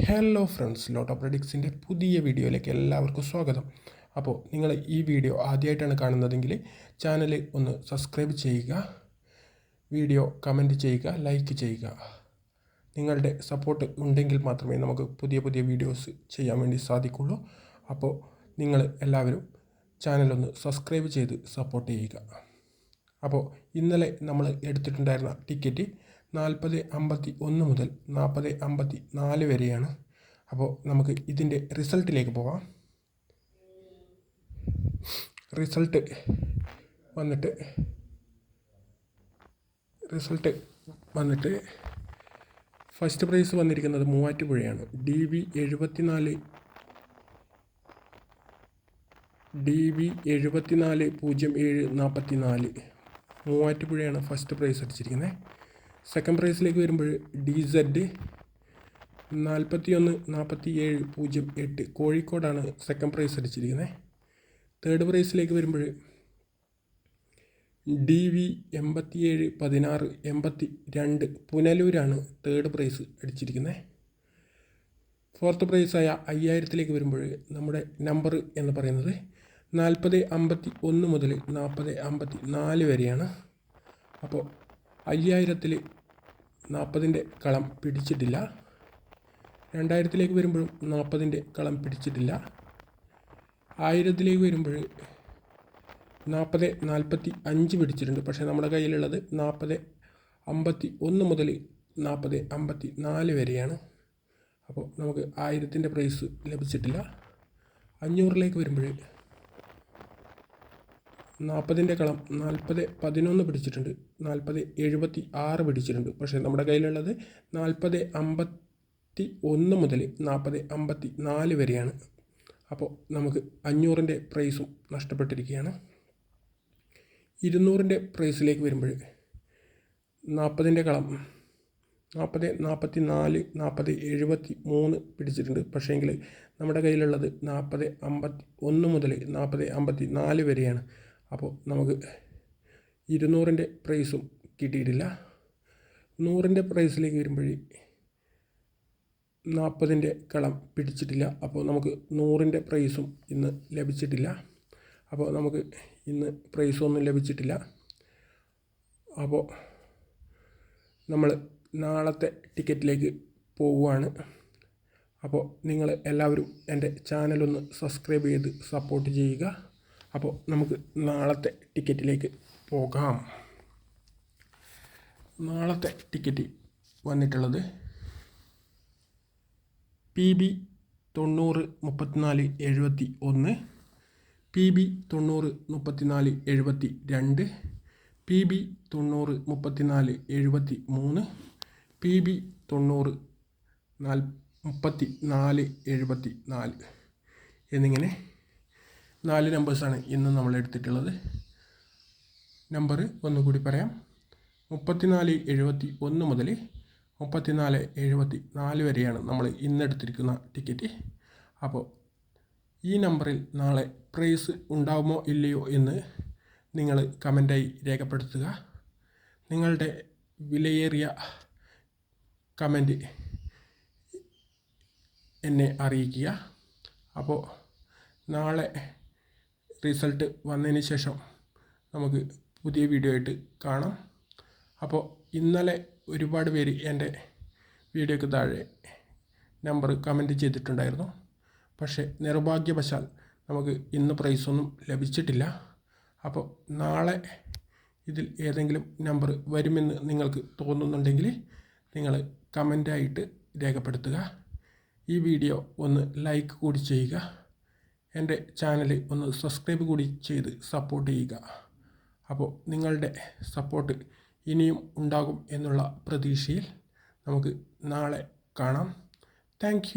Hello friends, lotto പ്രഡിക്സിൻ്റെ പുതിയ വീഡിയോയിലേക്ക് എല്ലാവർക്കും സ്വാഗതം. അപ്പോൾ നിങ്ങൾ ഈ വീഡിയോ ആദ്യമായിട്ടാണ് കാണുന്നതെങ്കിൽ ചാനൽ ഒന്ന് സബ്സ്ക്രൈബ് ചെയ്യുക, വീഡിയോ കമൻറ്റ് ചെയ്യുക, ലൈക്ക് ചെയ്യുക. നിങ്ങളുടെ സപ്പോർട്ട് ഉണ്ടെങ്കിൽ മാത്രമേ നമുക്ക് പുതിയ പുതിയ വീഡിയോസ് ചെയ്യാൻ വേണ്ടി സാധിക്കുള്ളൂ. അപ്പോൾ നിങ്ങൾ എല്ലാവരും ചാനലൊന്ന് സബ്സ്ക്രൈബ് ചെയ്ത് സപ്പോർട്ട് ചെയ്യുക. അപ്പോൾ ഇന്നലെ നമ്മൾ എടുത്തിട്ടുണ്ടായിരുന്ന ടിക്കറ്റ് 40.51 മുതൽ 40.54 വരെയാണ്. അപ്പോൾ നമുക്ക് ഇതിൻ്റെ റിസൾട്ടിലേക്ക് പോകാം. റിസൾട്ട് വന്നിട്ട് ഫസ്റ്റ് പ്രൈസ് വന്നിരിക്കുന്നത് മൂവാറ്റുപുഴയാണ്. DV 740744 മൂവാറ്റുപുഴയാണ് ഫസ്റ്റ് പ്രൈസ് അടിച്ചിരിക്കുന്നത്. സെക്കൻഡ് പ്രൈസിലേക്ക് വരുമ്പോൾ DZ 414708 കോഴിക്കോടാണ് സെക്കൻഡ് പ്രൈസ് അടിച്ചിരിക്കുന്നത്. തേർഡ് പ്രൈസിലേക്ക് വരുമ്പോൾ DV 871682 പുനലൂരാണ് തേർഡ് പ്രൈസ് അടിച്ചിരിക്കുന്നത്. ഫോർത്ത് പ്രൈസായ 5000ത്തിലേക്ക് വരുമ്പോൾ നമ്മുടെ നമ്പർ എന്ന് പറയുന്നത് 4051 മുതൽ 4054 വരെയാണ്. അപ്പോൾ 5000ത്തിൽ 40ൻ്റെ കളം പിടിച്ചിട്ടില്ല. 2000ത്തിലേക്ക് വരുമ്പോഴും 40ൻ്റെ കളം പിടിച്ചിട്ടില്ല. 1000ത്തിലേക്ക് വരുമ്പോൾ 4045 പിടിച്ചിട്ടുണ്ട്. പക്ഷേ നമ്മുടെ കയ്യിലുള്ളത് 4051 മുതൽ 4054 വരെയാണ്. അപ്പോൾ നമുക്ക് 1000ത്തിൻ്റെ പ്രൈസ് ലഭിച്ചിട്ടില്ല. 500ലേക്ക് വരുമ്പോൾ 40ൻ്റെ കളം 4011 പിടിച്ചിട്ടുണ്ട്, 4076 പിടിച്ചിട്ടുണ്ട്. പക്ഷേ നമ്മുടെ കയ്യിലുള്ളത് 4051 മുതൽ 4054 വരെയാണ്. അപ്പോൾ നമുക്ക് 500ൻ്റെ പ്രൈസും നഷ്ടപ്പെട്ടിരിക്കുകയാണ്. 200ൻ്റെ പ്രൈസിലേക്ക് വരുമ്പോൾ 40ൻ്റെ കളം 4044 4073 പിടിച്ചിട്ടുണ്ട്. പക്ഷേങ്കിൽ നമ്മുടെ കയ്യിലുള്ളത് 4051 മുതൽ 4054 വരെയാണ്. അപ്പോൾ നമുക്ക് 200ൻ്റെ പ്രൈസും കിട്ടിയിട്ടില്ല. 100ൻ്റെ പ്രൈസിലേക്ക് വരുമ്പോൾ 40ൻ്റെ കളം പിടിച്ചിട്ടില്ല. അപ്പോൾ നമുക്ക് 100ൻ്റെ പ്രൈസും ഇന്ന് ലഭിച്ചിട്ടില്ല. അപ്പോൾ നമുക്ക് ഇന്ന് പ്രൈസൊന്നും ലഭിച്ചിട്ടില്ല. അപ്പോൾ നമ്മൾ നാളത്തെ ടിക്കറ്റിലേക്ക് പോവുകയാണ്. അപ്പോൾ നിങ്ങൾ എല്ലാവരും എൻ്റെ ചാനലൊന്ന് സബ്സ്ക്രൈബ് ചെയ്ത് സപ്പോർട്ട് ചെയ്യുക. അപ്പോൾ നമുക്ക് നാളത്തെ ടിക്കറ്റിലേക്ക് പോകാം. നാളത്തെ ടിക്കറ്റ് വന്നിട്ടുള്ളത് PB 90 34 71, PB 90 34 72, PB 90 34 73, PB 90 34 74 എന്നിങ്ങനെ 4 നമ്പേഴ്സാണ് ഇന്ന് നമ്മൾ എടുത്തിട്ടുള്ളത്. നമ്പർ ഒന്നുകൂടി പറയാം. 3471 മുതൽ 3474 വരെയാണ് നമ്മൾ ഇന്നെടുത്തിരിക്കുന്ന ടിക്കറ്റ്. അപ്പോൾ ഈ നമ്പറിൽ നാളെ പ്രൈസ് ഉണ്ടാവുമോ ഇല്ലയോ എന്ന് നിങ്ങൾ കമൻറ്റായി രേഖപ്പെടുത്തുക. നിങ്ങളുടെ വിലയേറിയ കമൻറ്റ് എന്നെ അറിയിക്കുക. അപ്പോൾ നാളെ റിസൾട്ട് വന്നതിന് ശേഷം നമുക്ക് പുതിയ വീഡിയോ ആയിട്ട് കാണാം. അപ്പോൾ ഇന്നലെ ഒരുപാട് പേര് എൻ്റെ വീഡിയോയ്ക്ക് താഴെ നമ്പർ കമൻറ്റ് ചെയ്തിട്ടുണ്ടായിരുന്നു. പക്ഷേ നിർഭാഗ്യവശാൽ നമുക്ക് ഇന്ന് പ്രൈസൊന്നും ലഭിച്ചിട്ടില്ല. അപ്പോൾ നാളെ ഇതിൽ ഏതെങ്കിലും നമ്പർ വരുമെന്ന് നിങ്ങൾക്ക് തോന്നുന്നുണ്ടെങ്കിൽ നിങ്ങൾ കമൻറ്റായിട്ട് രേഖപ്പെടുത്തുക. ഈ വീഡിയോ ഒന്ന് ലൈക്ക് കൂടി ചെയ്യുക. എൻ്റെ ചാനൽ ഒന്ന് സബ്സ്ക്രൈബ് കൂടി ചെയ്ത് സപ്പോർട്ട് ചെയ്യുക. അപ്പോൾ നിങ്ങളുടെ സപ്പോർട്ട് ഇനിയും ഉണ്ടാകും എന്നുള്ള പ്രതീക്ഷയിൽ നമുക്ക് നാളെ കാണാം. താങ്ക്